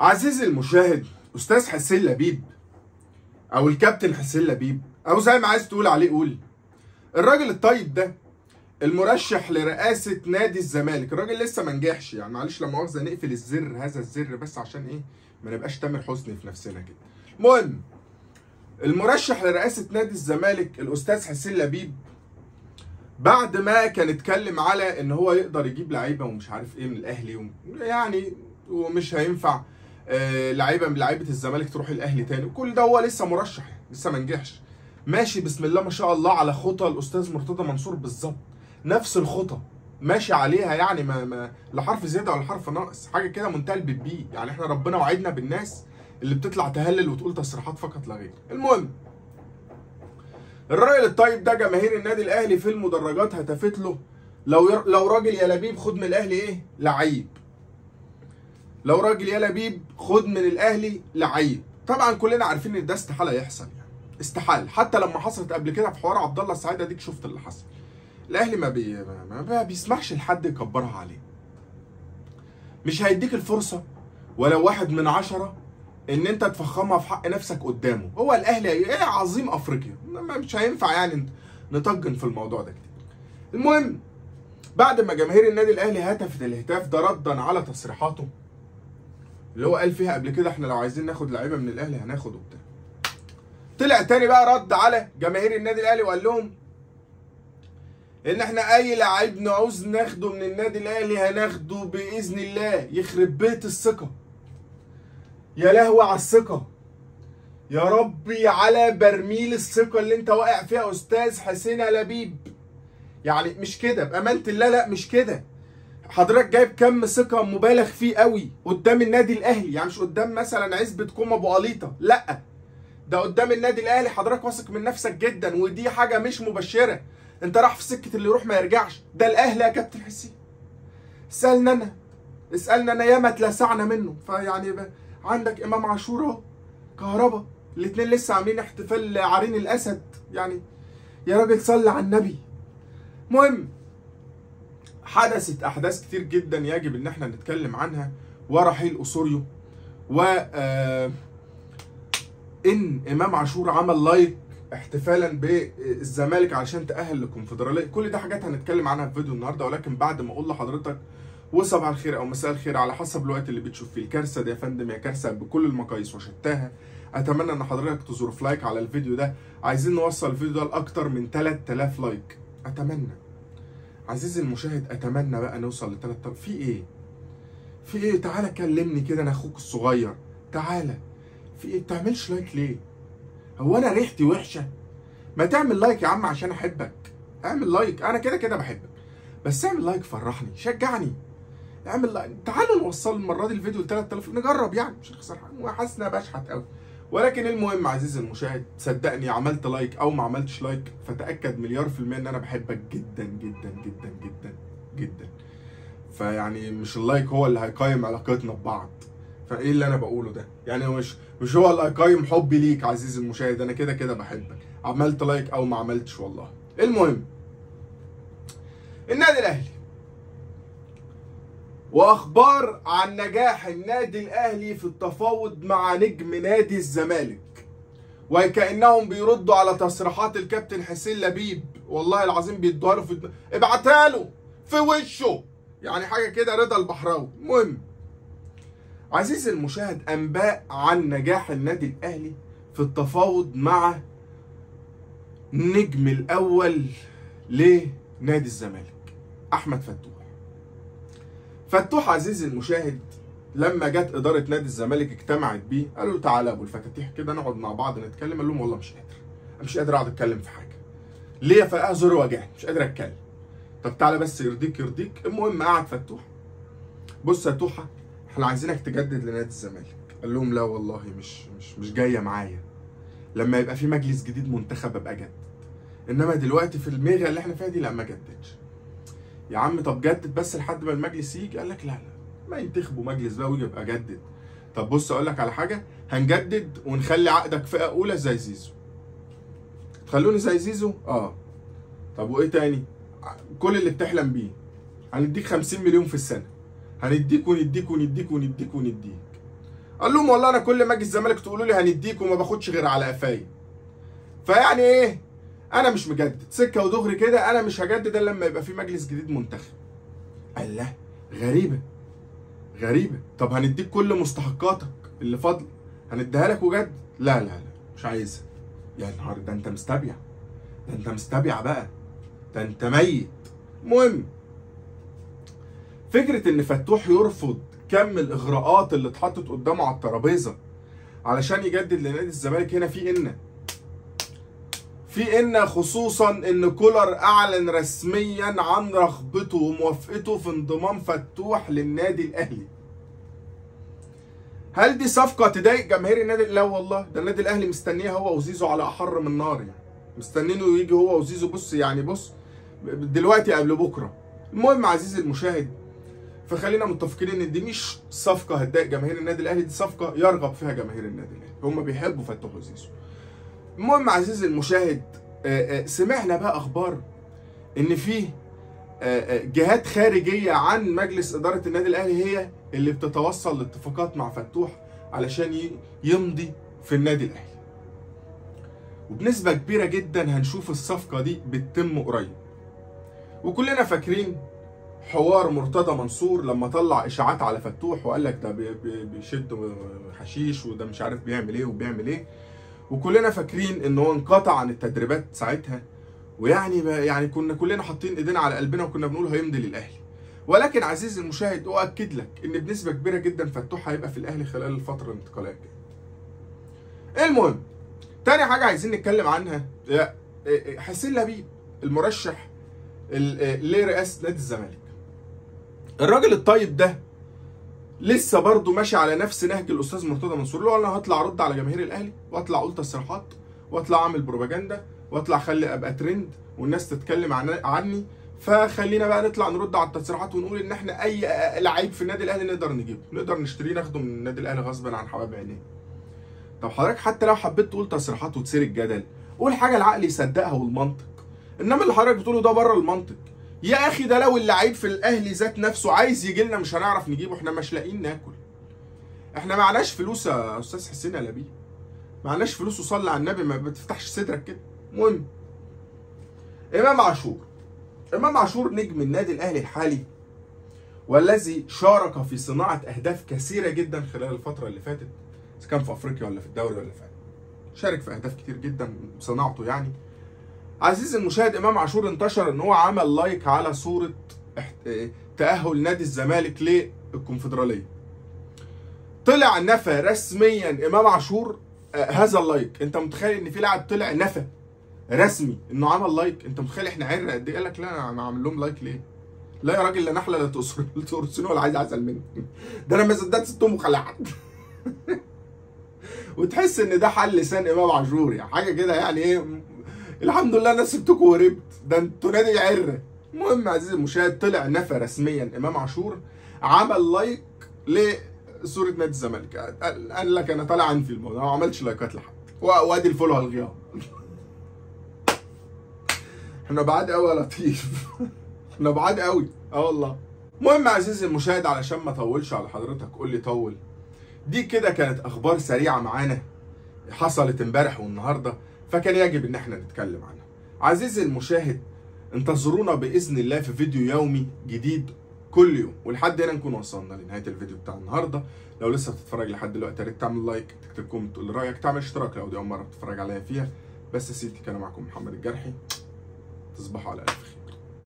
عزيزي المشاهد، استاذ حسين لبيب او الكابتن حسين لبيب او زي ما عايز تقول عليه قول، الراجل الطيب ده المرشح لرئاسة نادي الزمالك. الراجل لسه ما نجحش، يعني معلش لا مؤاخذة نقفل هذا الزر بس عشان ايه ما نبقاش تامر حسني في نفسنا كده. المهم المرشح لرئاسة نادي الزمالك الاستاذ حسين لبيب بعد ما كان اتكلم على ان هو يقدر يجيب لعيبه ومش عارف ايه من الاهلي يعني ومش هينفع لعيبه من لعيبه الزمالك تروح الاهلي تاني، وكل ده هو لسه مرشح لسه ما نجحش. ماشي بسم الله ما شاء الله على خطى الاستاذ مرتضى منصور بالظبط، نفس الخطى ماشي عليها، يعني ما لا حرف زياده ولا حرف ناقص، حاجه كده منتهى البيبي. يعني احنا ربنا وعدنا بالناس اللي بتطلع تهلل وتقول تصريحات فقط لا غير. المهم الراجل الطيب ده جماهير النادي الاهلي في المدرجات هتفت له لو راجل يا لبيب خد من الاهلي ايه لعيب، لو راجل يا لبيب خد من الاهلي لعيب. طبعا كلنا عارفين ان ده استحاله يحصل، يعني استحاله. حتى لما حصلت قبل كده في حوار عبد الله السعيد اديك شفت اللي حصل. الاهلي ما بيسمحش لحد يكبرها عليه، مش هيديك الفرصه ولو 1 من 10 ان انت تفخمها في حق نفسك قدامه. هو الاهلي ايه عظيم افريقيا، مش هينفع يعني نطجن في الموضوع ده كده. المهم بعد ما جماهير النادي الاهلي هتفت الهتاف ده ردا على تصريحاته اللي هو قال فيها قبل كده احنا لو عايزين ناخد لعيبه من الاهلي هناخد وبتاع، طلع تاني بقى رد على جماهير النادي الاهلي وقال لهم ان احنا اي لعيب نعوز ناخده من النادي الاهلي هناخده باذن الله. يخرب بيت الثقه، يا لهوي على الثقه، يا ربي على برميل الثقه اللي انت واقع فيها استاذ حسين لبيب. يعني مش كده بامانه الله، لا مش كده. حضرتك جايب كم ثقه مبالغ فيه قوي قدام النادي الاهلي، يعني مش قدام مثلا عزبه كوم ابو قليطه، لا ده قدام النادي الاهلي. حضرتك واثق من نفسك جدا ودي حاجه مش مبشره. انت راح في سكه اللي يروح ما يرجعش، ده الاهلي يا كابتن حسين. اسالنا انا ياما اتلسعنا منه. فيعني عندك امام عاشور اهو، كهربا، الاثنين لسه عاملين احتفال عرين الاسد، يعني يا راجل صلي على النبي. المهم حدثت احداث كتير جدا يجب ان احنا نتكلم عنها، ورحيل اسوريو، و ان امام عاشور عمل لايك احتفالا بالزمالك علشان تاهل للكونفدراليه. كل ده حاجات هنتكلم عنها في فيديو النهارده، ولكن بعد ما اقول لحضرتك وصباح الخير او مساء الخير على حسب الوقت اللي بتشوف فيه. الكارثه دي يا فندم يا كارثه بكل المقاييس وشتاها. اتمنى ان حضرتك تظرف لايك على الفيديو ده، عايزين نوصل الفيديو ده لاكتر من 3000 لايك. اتمنى عزيزي المشاهد، اتمنى بقى نوصل ل 3000. في ايه تعالى كلمني كده، انا اخوك الصغير، تعالى. في ايه بتعملش لايك ليه؟ هو انا ريحتي وحشه؟ ما تعمل لايك يا عم عشان احبك. اعمل لايك، انا كده كده بحبك، بس اعمل لايك فرحني شجعني. اعمل لايك، تعالوا نوصل المره دي الفيديو ل 3000 نجرب، يعني مش هنخسر حاجه. وحاسس ان انا بشحت قوي، ولكن المهم عزيزي المشاهد صدقني عملت لايك او ما عملتش لايك فتاكد مليار في الميه ان انا بحبك جدا جدا جدا جدا جدا. فيعني مش اللايك هو اللي هيقيم علاقتنا ببعض. فايه اللي انا بقوله ده؟ يعني مش هو اللي هيقيم حبي ليك عزيزي المشاهد. انا كده كده بحبك عملت لايك او ما عملتش والله. المهم النادي الاهلي واخبار عن نجاح النادي الاهلي في التفاوض مع نجم نادي الزمالك، وكانهم بيردوا على تصريحات الكابتن حسين لبيب. والله العظيم بيدوها له ابعتها له في وشه، يعني حاجه كده رضا البحراوي. المهم عزيزي المشاهد انباء عن نجاح النادي الاهلي في التفاوض مع النجم الاول لنادي الزمالك احمد فتوح. عزيزي المشاهد لما جت اداره نادي الزمالك اجتمعت بيه قالوا له تعالى يا ابو الفتاتيح كده نقعد مع بعض نتكلم. قال لهم والله مش قادر اقعد اتكلم في حاجه، ليه؟ فاعذر وجعني مش قادر اتكلم. طب تعالى بس يرضيك. المهم قعد فتوح، بص يا توحه احنا عايزينك تجدد لنادي الزمالك. قال لهم لا والله مش جايه معايا، لما يبقى في مجلس جديد منتخب ابقى اجدد، انما دلوقتي في الميغا اللي احنا فيها دي لا ما اجددش. يا عم طب جدد بس لحد ما المجلس يجي. قال لك لا ما ينتخبوا مجلس بقى ويجي ابقى اجدد. طب بص اقول لك على حاجه، هنجدد ونخلي عقدك فئه اولى زي زيزو. تخلوني زي زيزو؟ طب وايه تاني؟ كل اللي بتحلم بيه هنديك 50 مليون في السنه، هنديك ونديك ونديك ونديك ونديك. قال لهم والله انا كل ما اجي الزمالك تقولوا لي هنديك وما باخدش غير على قفايا. فيعني ايه، انا مش مجدد سكه ودغري كده، انا مش هجدد الا لما يبقى في مجلس جديد منتخب. قال لا، غريبه غريبه، طب هنديك كل مستحقاتك اللي فاضله هنديها لك وجد. لا لا لا مش عايزها. يا نهار، ده انت مستبيع، ده انت مستبيع بقى، ده انت ميت. المهم، فكره ان فتوح يرفض كم الاغراءات اللي اتحطت قدامه على الترابيزه علشان يجدد لنادي الزمالك، هنا في ان خصوصا ان كولر اعلن رسميا عن رغبته وموافقته في انضمام فتوح للنادي الاهلي. هل دي صفقه تضايق جماهير النادي؟ لا والله، ده النادي الاهلي مستنيه هو وزيزو على احر من نار، يعني مستنينه يجي هو وزيزو. بص يعني، بص دلوقتي قبل بكره. المهم عزيزي المشاهد، فخلينا متفقين ان دي مش صفقه هتضايق جماهير النادي الاهلي، دي صفقه يرغب فيها جماهير النادي الاهلي، هم بيحبوا فتوح وزيزو. المهم عزيزي المشاهد، سمعنا بقى اخبار ان في جهات خارجيه عن مجلس اداره النادي الاهلي هي اللي بتتوصل لاتفاقات مع فتوح علشان يمضي في النادي الاهلي، وبنسبه كبيره جدا هنشوف الصفقه دي بتتم قريب. وكلنا فاكرين حوار مرتضى منصور لما طلع اشاعات على فتوح وقال لك ده بيشد حشيش وده مش عارف بيعمل ايه وبيعمل ايه، وكلنا فاكرين ان هو انقطع عن التدريبات ساعتها، ويعني كنا كلنا حاطين ايدينا على قلبنا وكنا بنقول هيمضي للاهلي. ولكن عزيزي المشاهد، اؤكد لك ان بنسبه كبيره جدا فتوح هيبقى في الاهلي خلال الفتره الانتقاليه الجايه. المهم، تاني حاجه عايزين نتكلم عنها حسين لبيب المرشح لرئاسه نادي الزمالك. الراجل الطيب ده لسه برضه ماشي على نفس نهج الاستاذ مرتضى منصور، اللي هو انا هطلع ارد على جماهير الاهلي واطلع اقول تصريحات واطلع اعمل بروباجندا واطلع اخلي ابقى ترند والناس تتكلم عني، فخلينا بقى نطلع نرد على التصريحات ونقول ان احنا اي لعيب في النادي الاهلي نقدر نجيبه، نقدر نشتريه ناخده من النادي الاهلي غصبا عن حباب عينيه. طب حضرتك حتى لو حبيت تقول تصريحات وتثير الجدل، قول حاجه العقل يصدقها والمنطق، انما اللي حضرتك بتقوله ده بره المنطق. يا اخي ده لو اللعيب في الاهلي ذات نفسه عايز يجي لنا مش هنعرف نجيبه، احنا مش لاقيين ناكل، احنا معناش فلوس يا استاذ حسين لبيب، معناش فلوس، وصلي على النبي ما بتفتحش صدرك كده. المهم، امام عاشور نجم النادي الاهلي الحالي والذي شارك في صناعه اهداف كثيره جدا خلال الفتره اللي فاتت، اذا كان في افريقيا ولا في الدوري ولا في شارك في اهداف كتير جدا صناعته يعني. عزيزي المشاهد، امام عاشور انتشر ان هو عمل لايك على صوره تاهل نادي الزمالك للكونفدراليه. طلع نفى رسميا امام عاشور هذا اللايك. انت متخيل ان في لاعب طلع نفى رسمي انه عمل لايك؟ انت متخيل احنا عرق قد ايه؟ قال لك لا انا عامل لهم لايك ليه؟ لا يا راجل، لا نحله لا تقرصني ولا عايز اعزل مني، ده انا ما صدقت ستهم وخلعت. وتحس ان ده حل لسان امام عاشور، يعني حاجه كده يعني ايه، الحمد لله انا سبتكم وهربت، ده انتوا نادي عره. المهم عزيزي المشاهد، طلع نفى رسميا امام عاشور عمل لايك لصوره نادي الزمالك، قال لك انا طالع عنفي الموضوع، ما عملتش لايكات لحد، وادي الفولو هلغيها. احنا بعاد قوي يا لطيف، احنا بعاد قوي والله. المهم عزيزي المشاهد، علشان ما اطولش على حضرتك قول لي طول، دي كده كانت اخبار سريعه معانا حصلت امبارح والنهارده، فكان يجب ان احنا نتكلم عنها. عزيزي المشاهد، انتظرونا باذن الله في فيديو يومي جديد كل يوم. ولحد هنا نكون وصلنا لنهايه الفيديو بتاع النهارده. لو لسه بتتفرج لحد دلوقتي يا ريت تعمل لايك، تكتب كومنت تقول رايك، تعمل اشتراك لو دي اول مره بتتفرج عليا فيها. بس يا سيدي، كان معكم محمد الجرحي، تصبحوا على الف خير.